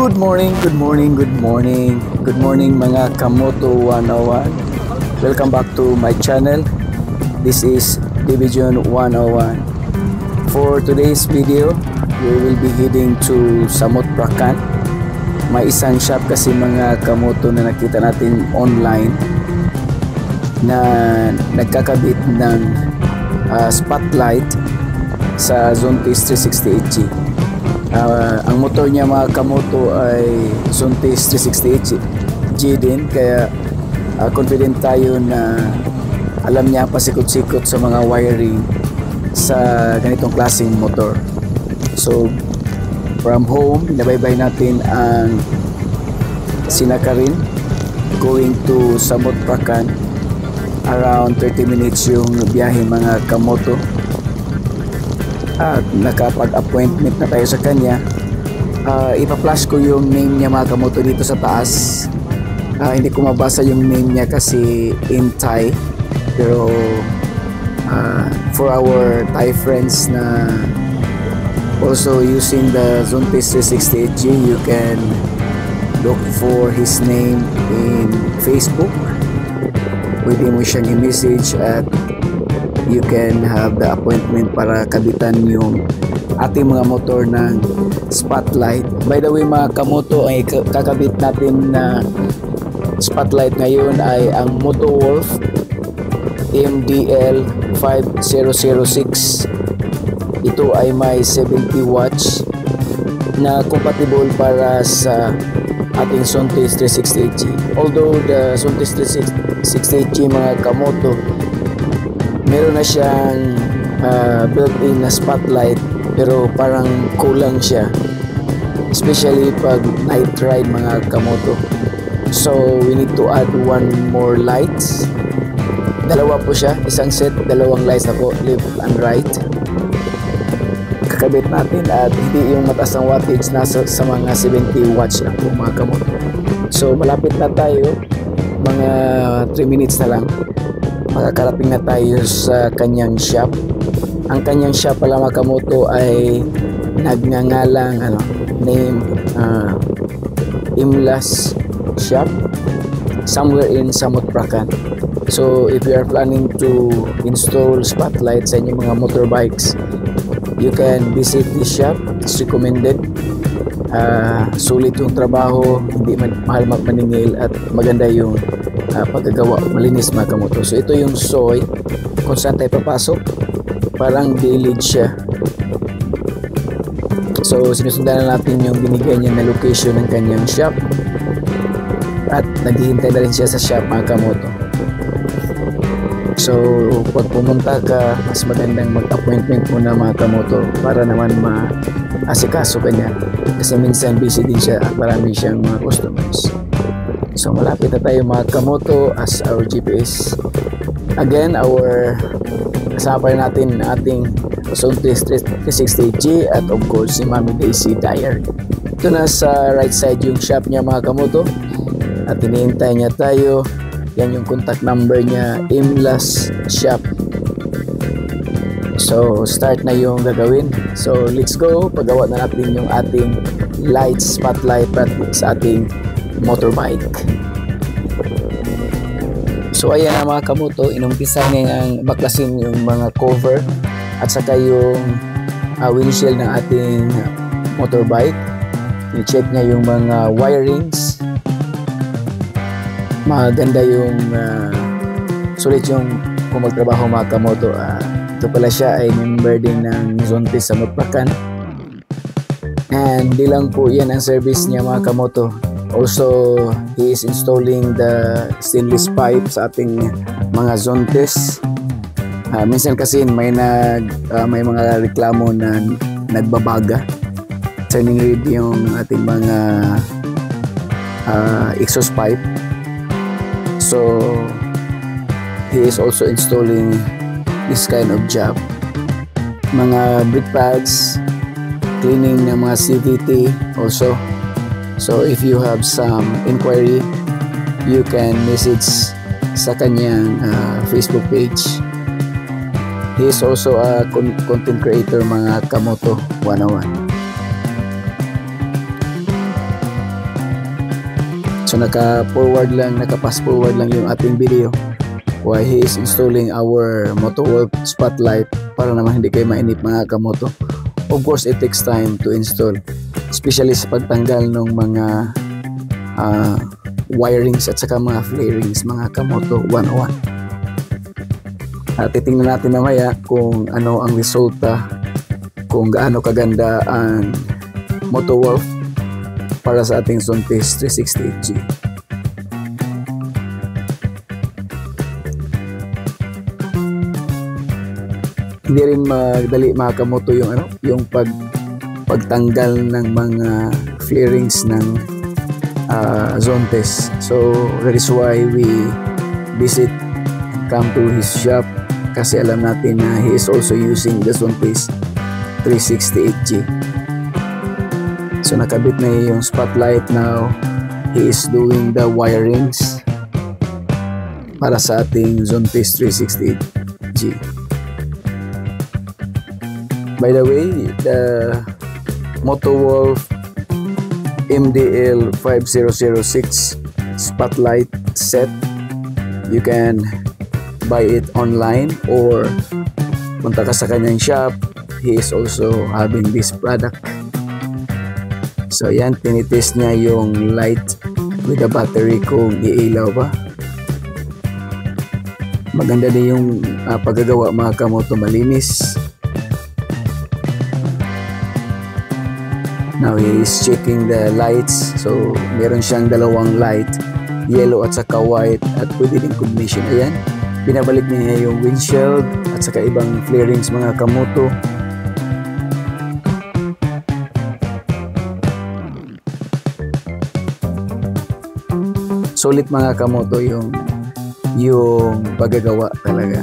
Good morning, good morning, good morning. Good morning mga Kamoto 101. Welcome back to my channel. This is Division 101. For today's video, we will be heading to Samut Prakan. May isang shop kasi mga Kamoto na nakita natin online na nagkakabit ng spotlight sa Zontes 368G. Ang motor niya mga Kamoto ay Zontes 368G din, kaya confident tayo na alam niya pasikot-sikot sa mga wiring sa ganitong klaseng motor. So from home, nabaybay natin ang Sinakarin going to Samut Prakan. Around 30 minutes yung biyahe mga Kamoto. At nakapag-appointment na tayo sa kanya. Ipa-flash ko yung name niya mga Kamoto dito sa taas. Hindi ko mabasa yung name niya kasi in Thai, pero for our Thai friends na also using the Zontes 368G, you can look for his name in Facebook. Pwede mo siyang i-message at you can have the appointment para kabitan yung ating mga motor ng spotlight. By the way mga Kamoto, ay kakabit natin na spotlight ngayon ay ang Motowolf MDL 5006. Ito ay may 70 watts na compatible para sa ating Zontes 368G. Although the Zontes 368G mga Kamoto, meron na siyang built-in na spotlight, pero parang kulang siya, especially pag night ride mga Kamoto. So we need to add one more lights. Dalawa po siya, isang set, dalawang lights na po, left and right. Kakabit natin at hindi yung mataas ng wattage, nasa sa mga 70 watts lang po mga Kamoto. So malapit na tayo, mga 3 minutes na lang makakarating na tayo sa kanyang shop. Ang kanyang shop pala mga Kamoto ay nagngangalang name Imlas Shop, somewhere in Samut Prakan. So if you are planning to install spotlight sa inyong mga motorbikes, you can visit this shop. It's recommended. Sulit yung trabaho, hindi mahal magmaningil at maganda yung pagkagawa, malinis mga Kamoto. So ito yung soy kung saan tayo papasok, parang village siya. So sinusundan na natin yung binigay niya na location ng kanyang shop at naghihintay na rin siya sa shop mga Kamoto. So pag pumunta ka, mas magandang mag-appointment muna mga Kamoto para naman maasikaso ka niya, kasi minsan busy din siya at marami siyang mga customers. So malapit na tayo mga Kamoto as our GPS. Again, kasama pa rin natin ating Zontes 368G at of course si Mami Daisy Diary. Ito na sa right side yung shop niya mga Kamoto at hinihintay niya tayo. Yan yung contact number niya, Imlas Shop. So start na yung gagawin. So let's go, paggawa na natin yung ating lights, spotlight sa ating motorbike. So ayan na mga Kamoto, inumpisa ngayong baklasin yung mga cover at saka yung windshield ng ating motorbike. I-check niya yung mga wirings. Maganda yung sulit yung kung magtrabaho mga Kamoto. Ito pala siya ay member din ng Zontes Samut Prakan. And di lang po yan ang service niya mga Kamoto. Also, he is installing the stainless pipe sa ating mga Zontes. Minsan kasi may mga reklamo na nagbabaga. Turning red yung ating mga exhaust pipe. So he is also installing this kind of job, mga brake pads, cleaning ng mga CVT also. So if you have some inquiry, you can message sa kanyang Facebook page. He is also a content creator, mga Kamoto 101. So naka-pass forward lang yung ating video while he is installing our MotoWolf spotlight para naman hindi kayo mainip, mga Kamoto. Of course, it takes time to install, especially sa pagtanggal ng mga wirings at saka mga flarings, mga Kamoto 101. Titingnan natin mamaya kung ano ang resulta, kung gaano kaganda ang MotoWolf para sa ating Zontes 368G. Hindi rin madali, mga Kamoto, yung pagtanggal ng mga flarings ng Zontes. So that is why we visit and come to his shop, kasi alam natin na he is also using the Zontes 368G. So nakabit na yung spotlight now. He is doing the wirings para sa ating Zontes 368G. By the way, the MotoWolf MDL 5006 spotlight set, you can buy it online or punta ka sa kanyang shop. He is also having this product. So yan, tinitest niya yung light with the battery kung iilaw ba. Maganda din yung paggagawa, mga Kamoto, malinis. Now he is checking the lights. So meron siyang dalawang light, yellow at saka white, at pwede din combination. Ayan, binabalik niya yung windshield at saka ibang flarings, mga Kamoto. Solid, mga Kamoto, yung paggagawa talaga.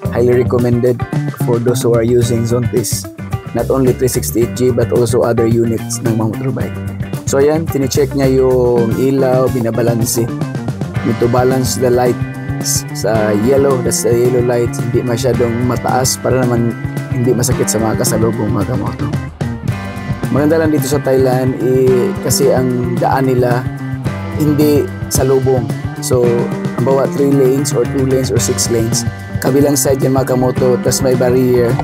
Highly recommended for those who are using Zontes, not only 368G but also other units ng mga motorbike. So ayan, tine-check niya yung ilaw, binabalansi. Need to balance the light sa yellow, that's the yellow light, hindi masyadong mataas para naman hindi masakit sa mga kasalubong, mga Kamoto. Maganda lang dito sa Thailand kasi ang daan nila hindi salubong. So ang bawat 3 lanes or 2 lanes or 6 lanes, kabilang side yung, mga Kamoto, tas may barrier.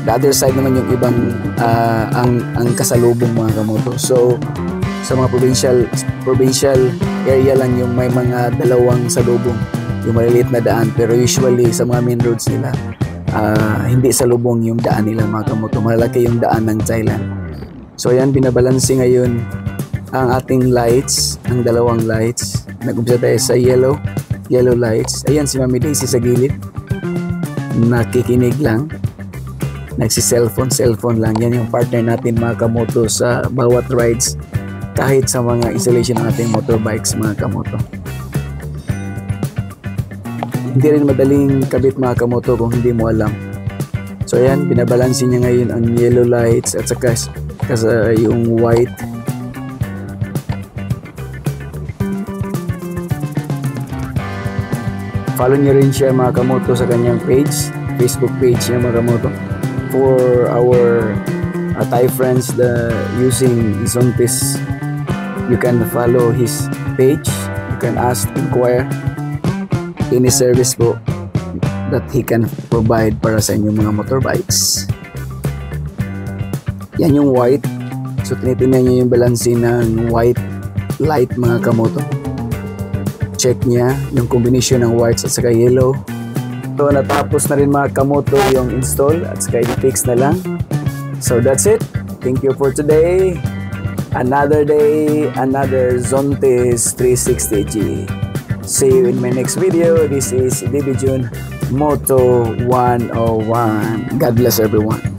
The other side naman yung ibang ang kasalubong, mga Kamoto. So sa mga provincial area lang yung may mga dalawang salubong, yung maliliit na daan, pero usually sa mga main roads nila hindi salubong yung daan nila, mga Kamoto. Malaki yung daan ng Thailand. So ayan, binabalansi ngayon ang ating lights, ang dalawang lights. Nag-umpisa tayo sa yellow lights. Ayan si Mami Daisy sa gilid, nakikinig lang, nagsi-cellphone lang. Yan yung partner natin, mga Kamoto, sa bawat rides, kahit sa mga installation ng ating motorbikes, mga Kamoto. Hindi rin madaling kabit, mga Kamoto, kung hindi mo alam. So ayan, binabalansin niya ngayon ang yellow lights at saka yung white. Follow niyo rin siya, mga Kamoto, sa kanyang page, Facebook page niya, mga Kamoto. For our Thai friends using Zontes, you can follow his page. You can inquire any service po that he can provide para sa inyong mga motorbikes. Yan yung white. So tinitingnan niyo yung balansi ng white light, mga Kamoto. Check niya yung combination ng whites at saka yellow. So natapos na rin, mga Kamoto, yung install at saka i-fix na lang. So that's it. Thank you for today. Another day, another Zontes 360G. See you in my next video. This is Division Moto 101. God bless everyone.